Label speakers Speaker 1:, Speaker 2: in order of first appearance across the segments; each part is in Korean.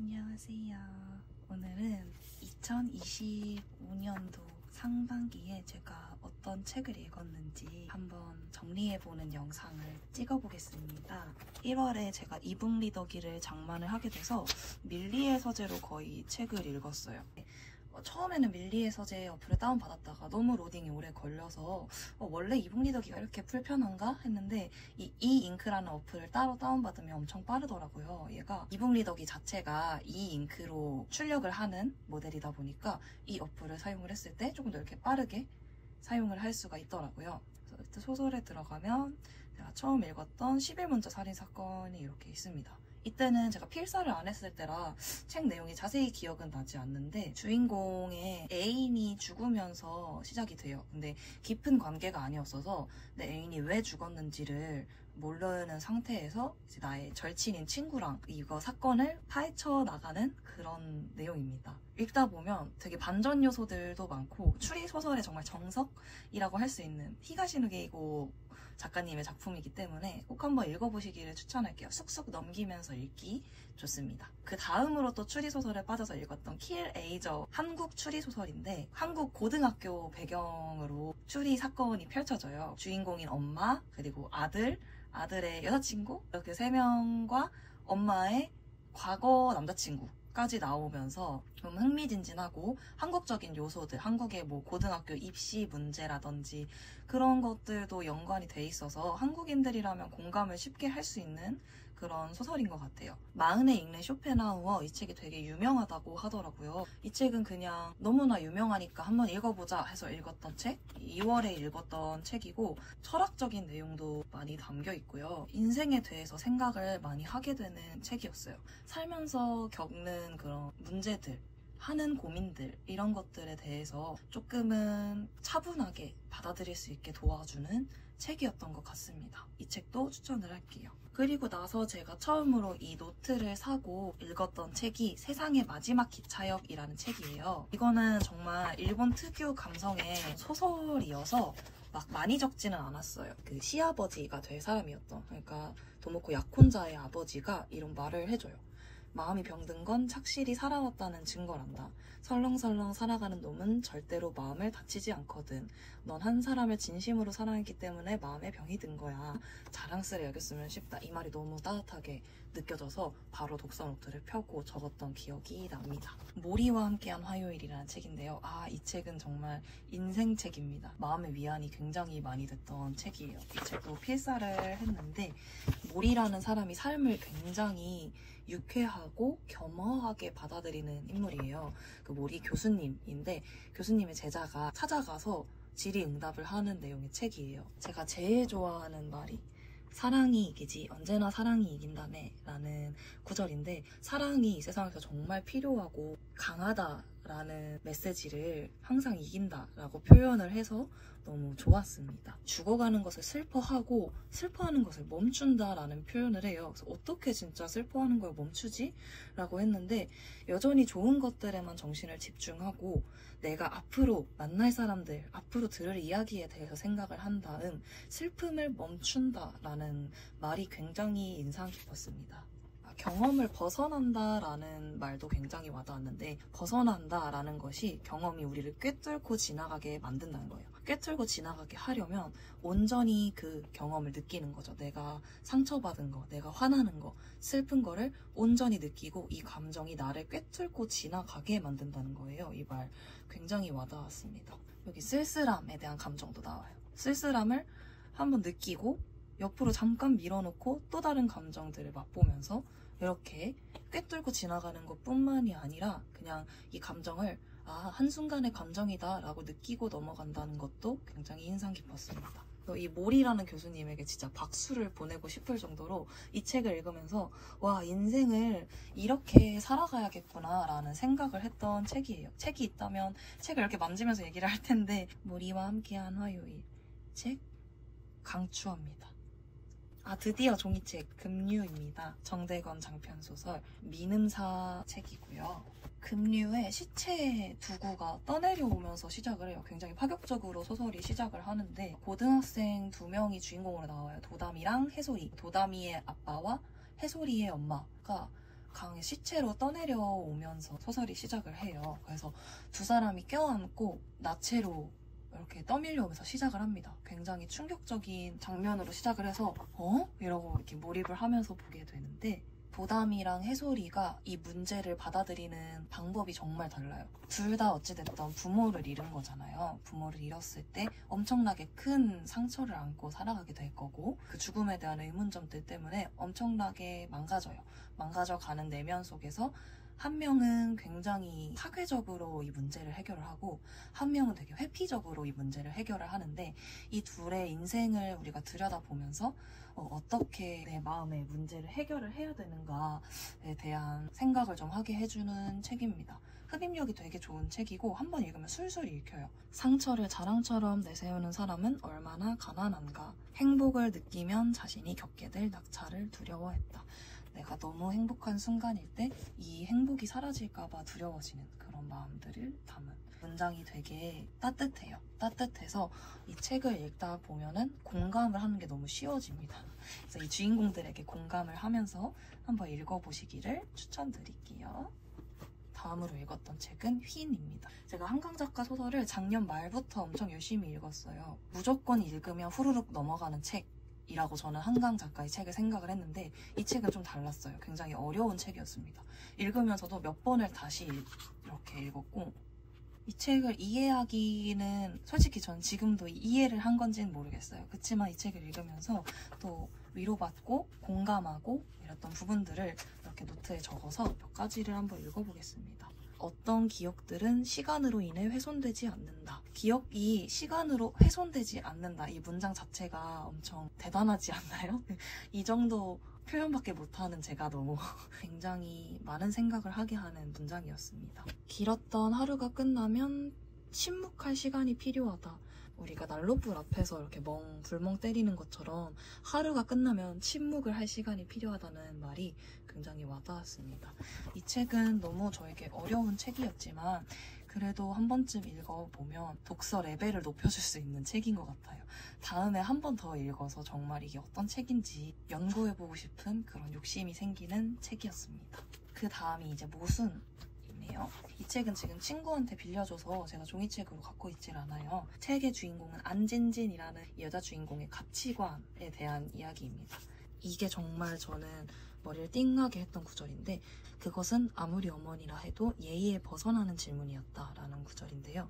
Speaker 1: 안녕하세요. 오늘은 2025년도 상반기에 제가 어떤 책을 읽었는지 한번 정리해보는 영상을 찍어보겠습니다. 1월에 제가 이북 리더기를 장만을 하게 돼서 밀리의 서재로 거의 책을 읽었어요. 처음에는 밀리의 서재 어플을 다운받았다가 너무 로딩이 오래 걸려서 원래 이북 리더기가 이렇게 불편한가 했는데 이 잉크라는 어플을 따로 다운받으면 엄청 빠르더라고요. 얘가 이북 리더기 자체가 이 잉크로 출력을 하는 모델이다 보니까 이 어플을 사용을 했을 때 조금 더 이렇게 빠르게 사용을 할 수가 있더라고요. 그래서 일단 소설에 들어가면 제가 처음 읽었던 11문자 살인사건이 이렇게 있습니다. 이때는 제가 필사를 안 했을 때라 책 내용이 자세히 기억은 나지 않는데 주인공의 애인이 죽으면서 시작이 돼요. 근데 깊은 관계가 아니었어서 내 애인이 왜 죽었는지를 모르는 상태에서 이제 나의 절친인 친구랑 이거 사건을 파헤쳐 나가는 그런 내용입니다. 읽다 보면 되게 반전 요소들도 많고 추리소설의 정말 정석이라고 할 수 있는 히가시누 게이고 작가님의 작품이기 때문에 꼭 한번 읽어보시기를 추천할게요. 쑥쑥 넘기면서 읽기 좋습니다. 그 다음으로 또 추리소설에 빠져서 읽었던 킬 에이저, 한국 추리소설인데 한국 고등학교 배경으로 추리 사건이 펼쳐져요. 주인공인 엄마, 그리고 아들의 여자친구 이렇게 3명과 엄마의 과거 남자친구 까지 나오면서 좀 흥미진진하고 한국적인 요소들, 한국의 뭐 고등학교 입시 문제라든지 그런 것들도 연관이 돼 있어서 한국인들이라면 공감을 쉽게 할 수 있는 그런 소설인 것 같아요. 마흔에 읽는 쇼펜하우어, 이 책이 되게 유명하다고 하더라고요. 이 책은 그냥 너무나 유명하니까 한번 읽어보자 해서 읽었던 책, 2월에 읽었던 책이고 철학적인 내용도 많이 담겨 있고요. 인생에 대해서 생각을 많이 하게 되는 책이었어요. 살면서 겪는 그런 문제들, 하는 고민들, 이런 것들에 대해서 조금은 차분하게 받아들일 수 있게 도와주는 책이었던 것 같습니다. 이 책도 추천을 할게요. 그리고 나서 제가 처음으로 이 노트를 사고 읽었던 책이 세상의 마지막 기차역이라는 책이에요. 이거는 정말 일본 특유 감성의 소설이어서 막 많이 적지는 않았어요. 그 시아버지가 될 사람이었던, 그러니까 도모코 약혼자의 아버지가 이런 말을 해줘요. 마음이 병든 건 착실히 살아왔다는 증거란다. 설렁설렁 살아가는 놈은 절대로 마음을 다치지 않거든. 넌 한 사람을 진심으로 사랑했기 때문에 마음에 병이 든 거야. 자랑스레 여겼으면 쉽다. 이 말이 너무 따뜻하게 느껴져서 바로 독서 노트를 펴고 적었던 기억이 납니다. 모리와 함께한 화요일이라는 책인데요. 이 책은 정말 인생책입니다. 마음의 위안이 굉장히 많이 됐던 책이에요. 이 책도 필사를 했는데 모리라는 사람이 삶을 굉장히 유쾌하고 겸허하게 받아들이는 인물이에요. 그 모리 교수님인데 교수님의 제자가 찾아가서 질의응답을 하는 내용의 책이에요. 제가 제일 좋아하는 말이 사랑이 이기지 언제나 사랑이 이긴다네 라는 구절인데 사랑이 이 세상에서 정말 필요하고 강하다라는 메시지를 항상 이긴다라고 표현을 해서 너무 좋았습니다. 죽어가는 것을 슬퍼하고 슬퍼하는 것을 멈춘다라는 표현을 해요. 그래서 어떻게 진짜 슬퍼하는 걸 멈추지? 라고 했는데 여전히 좋은 것들에만 정신을 집중하고 내가 앞으로 만날 사람들, 앞으로 들을 이야기에 대해서 생각을 한 다음 슬픔을 멈춘다라는 말이 굉장히 인상 깊었습니다. 경험을 벗어난다라는 말도 굉장히 와닿았는데 벗어난다라는 것이 경험이 우리를 꿰뚫고 지나가게 만든다는 거예요. 꿰뚫고 지나가게 하려면 온전히 그 경험을 느끼는 거죠. 내가 상처받은 거, 내가 화나는 거, 슬픈 거를 온전히 느끼고 이 감정이 나를 꿰뚫고 지나가게 만든다는 거예요. 이 말 굉장히 와닿았습니다. 여기 쓸쓸함에 대한 감정도 나와요. 쓸쓸함을 한번 느끼고 옆으로 잠깐 밀어놓고 또 다른 감정들을 맛보면서 이렇게 꿰뚫고 지나가는 것뿐만이 아니라 그냥 이 감정을 한순간의 감정이다 라고 느끼고 넘어간다는 것도 굉장히 인상 깊었습니다. 이 모리라는 교수님에게 진짜 박수를 보내고 싶을 정도로 이 책을 읽으면서 와, 인생을 이렇게 살아가야겠구나 라는 생각을 했던 책이에요. 책이 있다면 책을 이렇게 만지면서 얘기를 할 텐데 모리와 함께한 화요일 책 강추합니다. 드디어 종이책 금류입니다. 정대건 장편소설 미음사 책이고요. 금류의 시체 두구가 떠내려오면서 시작을 해요. 굉장히 파격적으로 소설이 시작을 하는데 고등학생 2명이 주인공으로 나와요. 도담이랑 해소리. 도담이의 아빠와 해소리의 엄마가 강의 시체로 떠내려오면서 소설이 시작을 해요. 그래서 두 사람이 껴안고 나체로 이렇게 떠밀려오면서 시작을 합니다. 굉장히 충격적인 장면으로 시작을 해서 이러고 이렇게 몰입을 하면서 보게 되는데, 도담이랑 해솔이가 이 문제를 받아들이는 방법이 정말 달라요. 둘 다 어찌됐든 부모를 잃은 거잖아요. 부모를 잃었을 때 엄청나게 큰 상처를 안고 살아가게 될 거고, 그 죽음에 대한 의문점들 때문에 엄청나게 망가져가는 내면 속에서 한 명은 굉장히 사회적으로 이 문제를 해결을 하고, 한 명은 되게 회피적으로 이 문제를 해결을 하는데, 이 둘의 인생을 우리가 들여다보면서 어떻게 내 마음의 문제를 해결을 해야 되는가에 대한 생각을 좀 하게 해주는 책입니다. 흡입력이 되게 좋은 책이고 한번 읽으면 술술 읽혀요. 상처를 자랑처럼 내세우는 사람은 얼마나 가난한가. 행복을 느끼면 자신이 겪게 될 낙차를 두려워했다. 내가 너무 행복한 순간일 때 이 행복이 사라질까봐 두려워지는 그런 마음들을 담은 문장이 되게 따뜻해요. 따뜻해서 이 책을 읽다 보면은 공감을 하는 게 너무 쉬워집니다. 그래서 이 주인공들에게 공감을 하면서 한번 읽어보시기를 추천드릴게요. 다음으로 읽었던 책은 휘인입니다. 제가 한강 작가 소설을 작년 말부터 엄청 열심히 읽었어요. 무조건 읽으면 후루룩 넘어가는 책이라고 저는 한강 작가의 책을 생각을 했는데, 이 책은 좀 달랐어요. 굉장히 어려운 책이었습니다. 읽으면서도 몇 번을 다시 이렇게 읽었고, 이 책을 이해하기는 솔직히 전 지금도 이해를 한 건지는 모르겠어요. 그렇지만 이 책을 읽으면서 또 위로받고 공감하고 이랬던 부분들을 이렇게 노트에 적어서 몇 가지를 한번 읽어보겠습니다. 어떤 기억들은 시간으로 인해 훼손되지 않는다. 기억이 시간으로 훼손되지 않는다. 이 문장 자체가 엄청 대단하지 않나요? 이 정도 표현밖에 못하는 제가 너무 굉장히 많은 생각을 하게 하는 문장이었습니다. 길었던 하루가 끝나면 침묵할 시간이 필요하다. 우리가 난로불 앞에서 이렇게 불멍 때리는 것처럼 하루가 끝나면 침묵을 할 시간이 필요하다는 말이 굉장히 와닿았습니다. 이 책은 너무 저에게 어려운 책이었지만 그래도 한 번쯤 읽어보면 독서 레벨을 높여줄 수 있는 책인 것 같아요. 다음에 한 번 더 읽어서 정말 이게 어떤 책인지 연구해보고 싶은 그런 욕심이 생기는 책이었습니다. 그 다음이 이제 모순이네요. 이 책은 지금 친구한테 빌려줘서 제가 종이책으로 갖고 있질 않아요. 책의 주인공은 안진진이라는 여자 주인공의 가치관에 대한 이야기입니다. 이게 정말 저는 머리를 띵하게 했던 구절인데, 그것은 아무리 어머니라 해도 예의에 벗어나는 질문이었다라는 구절인데요.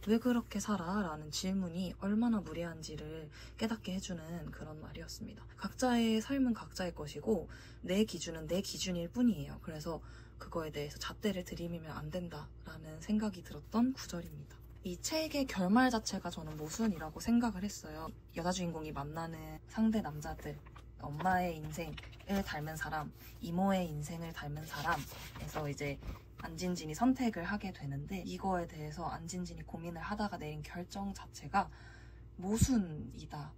Speaker 1: 왜 그렇게 살아? 라는 질문이 얼마나 무례한지를 깨닫게 해주는 그런 말이었습니다. 각자의 삶은 각자의 것이고 내 기준은 내 기준일 뿐이에요. 그래서 그거에 대해서 잣대를 들이미면 안 된다라는 생각이 들었던 구절입니다. 이 책의 결말 자체가 저는 모순이라고 생각을 했어요. 여자 주인공이 만나는 상대 남자들, 엄마의 인생을 닮은 사람, 이모의 인생을 닮은 사람에서 이제 안진진이 선택을 하게 되는데, 이거에 대해서 안진진이 고민을 하다가 내린 결정 자체가 모순이다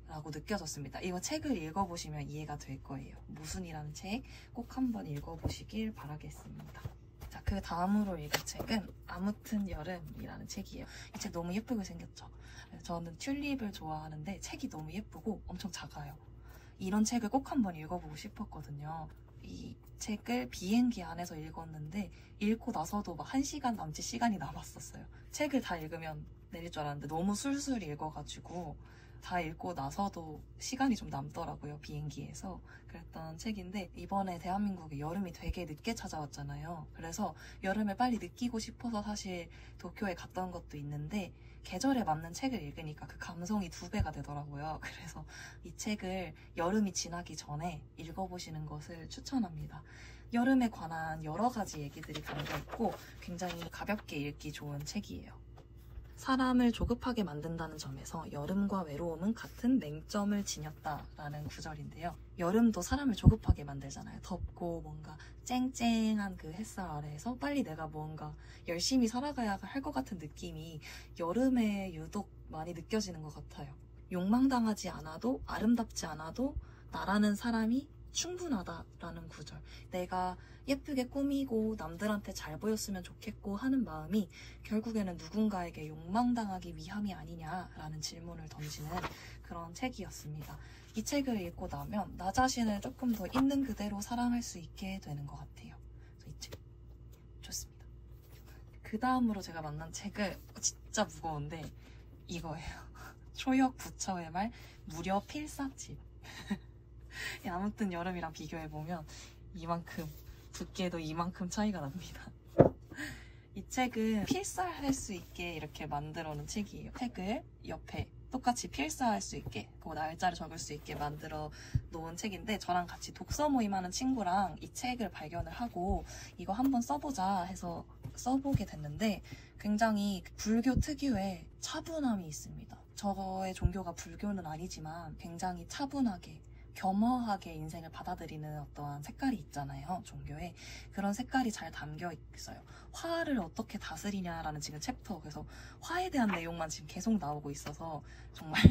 Speaker 1: 라고 느껴졌습니다. 이거 책을 읽어보시면 이해가 될 거예요. 모순이라는 책 꼭 한번 읽어보시길 바라겠습니다. 자, 그 다음으로 읽을 책은 아무튼 여름이라는 책이에요. 이 책 너무 예쁘게 생겼죠. 저는 튤립을 좋아하는데 책이 너무 예쁘고 엄청 작아요. 이런 책을 꼭 한번 읽어보고 싶었거든요. 이 책을 비행기 안에서 읽었는데 읽고 나서도 막 1시간 남짓 시간이 남았었어요. 책을 다 읽으면 내릴 줄 알았는데 너무 술술 읽어가지고 다 읽고 나서도 시간이 좀 남더라고요, 비행기에서. 그랬던 책인데, 이번에 대한민국에 여름이 되게 늦게 찾아왔잖아요. 그래서 여름을 빨리 느끼고 싶어서 사실 도쿄에 갔던 것도 있는데, 계절에 맞는 책을 읽으니까 그 감성이 2배가 되더라고요. 그래서 이 책을 여름이 지나기 전에 읽어보시는 것을 추천합니다. 여름에 관한 여러 가지 얘기들이 담겨있고 굉장히 가볍게 읽기 좋은 책이에요. 사람을 조급하게 만든다는 점에서 여름과 외로움은 같은 맹점을 지녔다라는 구절인데요. 여름도 사람을 조급하게 만들잖아요. 덥고 뭔가 쨍쨍한 그 햇살 아래에서 빨리 내가 뭔가 열심히 살아가야 할 것 같은 느낌이 여름에 유독 많이 느껴지는 것 같아요. 욕망당하지 않아도 아름답지 않아도 나라는 사람이 충분하다라는 구절. 내가 예쁘게 꾸미고 남들한테 잘 보였으면 좋겠고 하는 마음이 결국에는 누군가에게 욕망당하기 위함이 아니냐라는 질문을 던지는 그런 책이었습니다. 이 책을 읽고 나면 나 자신을 조금 더 있는 그대로 사랑할 수 있게 되는 것 같아요. 그래서 이 책 좋습니다. 그 다음으로 제가 만난 책은 진짜 무거운데 이거예요. 초역 부처의 말 무려 필사집. 아무튼 여름이랑 비교해보면 이만큼 두께도 이만큼 차이가 납니다. 이 책은 필사할 수 있게 이렇게 만들어 놓은 책이에요. 책을 옆에 똑같이 필사할 수 있게, 그 날짜를 적을 수 있게 만들어 놓은 책인데, 저랑 같이 독서 모임하는 친구랑 이 책을 발견을 하고 이거 한번 써보자 해서 써보게 됐는데, 굉장히 불교 특유의 차분함이 있습니다. 저의 종교가 불교는 아니지만 굉장히 차분하게 겸허하게 인생을 받아들이는 어떠한 색깔이 있잖아요, 종교에. 그런 색깔이 잘 담겨 있어요. 화를 어떻게 다스리냐라는 지금 챕터, 그래서 화에 대한 내용만 지금 계속 나오고 있어서 정말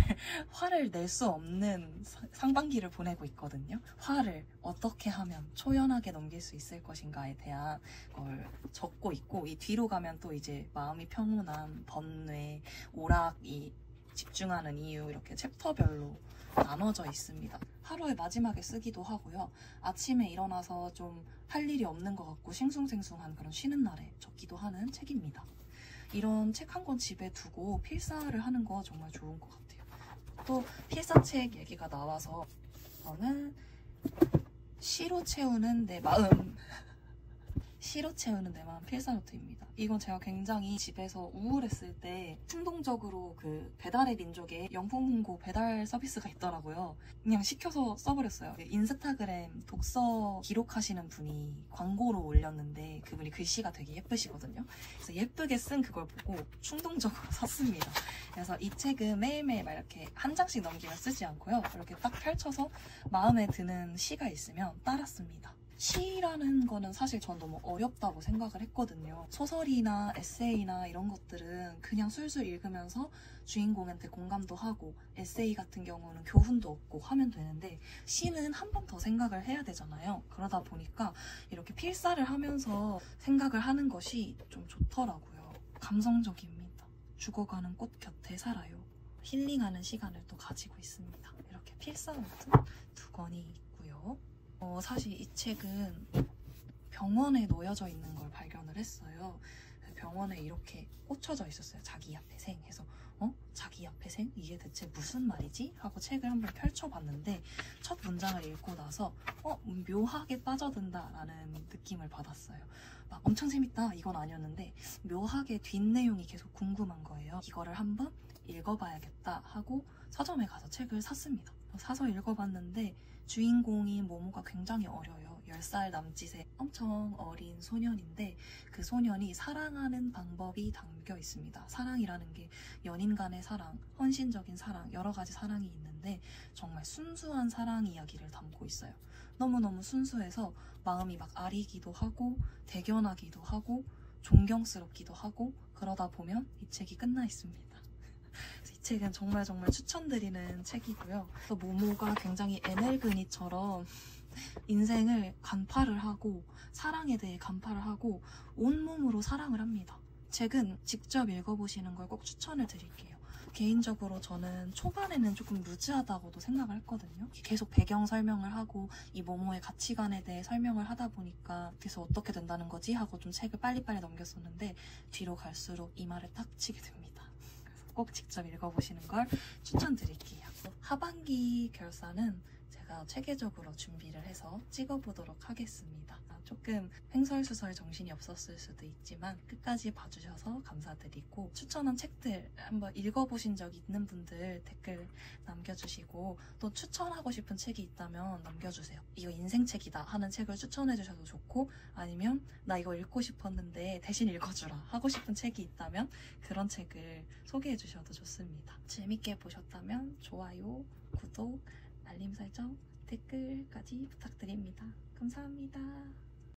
Speaker 1: 화를 낼 수 없는 상반기를 보내고 있거든요. 화를 어떻게 하면 초연하게 넘길 수 있을 것인가에 대한 걸 적고 있고, 이 뒤로 가면 또 이제 마음이 평온함, 번뇌, 오락이 집중하는 이유, 이렇게 챕터별로 나눠져 있습니다. 하루의 마지막에 쓰기도 하고요. 아침에 일어나서 좀 할 일이 없는 것 같고 싱숭생숭한 그런 쉬는 날에 적기도 하는 책입니다. 이런 책 한 권 집에 두고 필사를 하는 거 정말 좋은 것 같아요. 또 필사책 얘기가 나와서 저는 시로 채우는 내 마음 시로 채우는 내 마음 필사노트입니다. 이건 제가 굉장히 집에서 우울했을 때 충동적으로 그 배달의 민족에 영풍문고 배달 서비스가 있더라고요. 그냥 시켜서 써버렸어요. 인스타그램 독서 기록하시는 분이 광고로 올렸는데 그분이 글씨가 되게 예쁘시거든요. 그래서 예쁘게 쓴 그걸 보고 충동적으로 샀습니다. 그래서 이 책은 매일매일 막 이렇게 한 장씩 넘기면 쓰지 않고요. 이렇게 딱 펼쳐서 마음에 드는 시가 있으면 따라 씁니다. 시라는 거는 사실 전 너무 어렵다고 생각을 했거든요. 소설이나 에세이나 이런 것들은 그냥 술술 읽으면서 주인공한테 공감도 하고, 에세이 같은 경우는 교훈도 얻고 하면 되는데, 시는 한 번 더 생각을 해야 되잖아요. 그러다 보니까 이렇게 필사를 하면서 생각을 하는 것이 좀 좋더라고요. 감성적입니다. 죽어가는 꽃 곁에 살아요. 힐링하는 시간을 또 가지고 있습니다. 이렇게 필사노트 2권이 있고요. 사실 이 책은 병원에 놓여져 있는 걸 발견을 했어요. 병원에 이렇게 꽂혀져 있었어요. 자기야 폐생 해서 자기야 폐생? 이게 대체 무슨 말이지? 하고 책을 한번 펼쳐봤는데 첫 문장을 읽고 나서 묘하게 빠져든다 라는 느낌을 받았어요. 막 엄청 재밌다 이건 아니었는데 묘하게 뒷내용이 계속 궁금한 거예요. 이거를 한번 읽어봐야겠다 하고 서점에 가서 책을 샀습니다. 사서 읽어봤는데 주인공인 모모가 굉장히 어려요. 10살 남짓의 엄청 어린 소년인데 그 소년이 사랑하는 방법이 담겨 있습니다. 사랑이라는 게 연인 간의 사랑, 헌신적인 사랑, 여러 가지 사랑이 있는데 정말 순수한 사랑 이야기를 담고 있어요. 너무너무 순수해서 마음이 막 아리기도 하고 대견하기도 하고 존경스럽기도 하고, 그러다 보면 이 책이 끝나 있습니다. 이 책은 정말 추천드리는 책이고요. 또 모모가 굉장히 에넬그니처럼 인생을 간파를 하고 사랑에 대해 간파를 하고 온몸으로 사랑을 합니다. 책은 직접 읽어보시는 걸 꼭 추천을 드릴게요. 개인적으로 저는 초반에는 조금 루즈하다고도 생각을 했거든요. 계속 배경 설명을 하고 이 모모의 가치관에 대해 설명을 하다 보니까 그래서 어떻게 된다는 거지? 하고 좀 책을 빨리빨리 넘겼었는데 뒤로 갈수록 이 말을 딱 치게 됩니다. 꼭 직접 읽어보시는 걸 추천드릴게요. 하반기 결산은 제가 체계적으로 준비를 해서 찍어보도록 하겠습니다. 조금 횡설수설 정신이 없었을 수도 있지만 끝까지 봐주셔서 감사드리고, 추천한 책들 한번 읽어보신 적 있는 분들 댓글 남겨주시고, 또 추천하고 싶은 책이 있다면 남겨주세요. 이거 인생책이다 하는 책을 추천해주셔도 좋고, 아니면 나 이거 읽고 싶었는데 대신 읽어주라 하고 싶은 책이 있다면 그런 책을 소개해주셔도 좋습니다. 재밌게 보셨다면 좋아요, 구독, 알림 설정, 댓글까지 부탁드립니다. 감사합니다.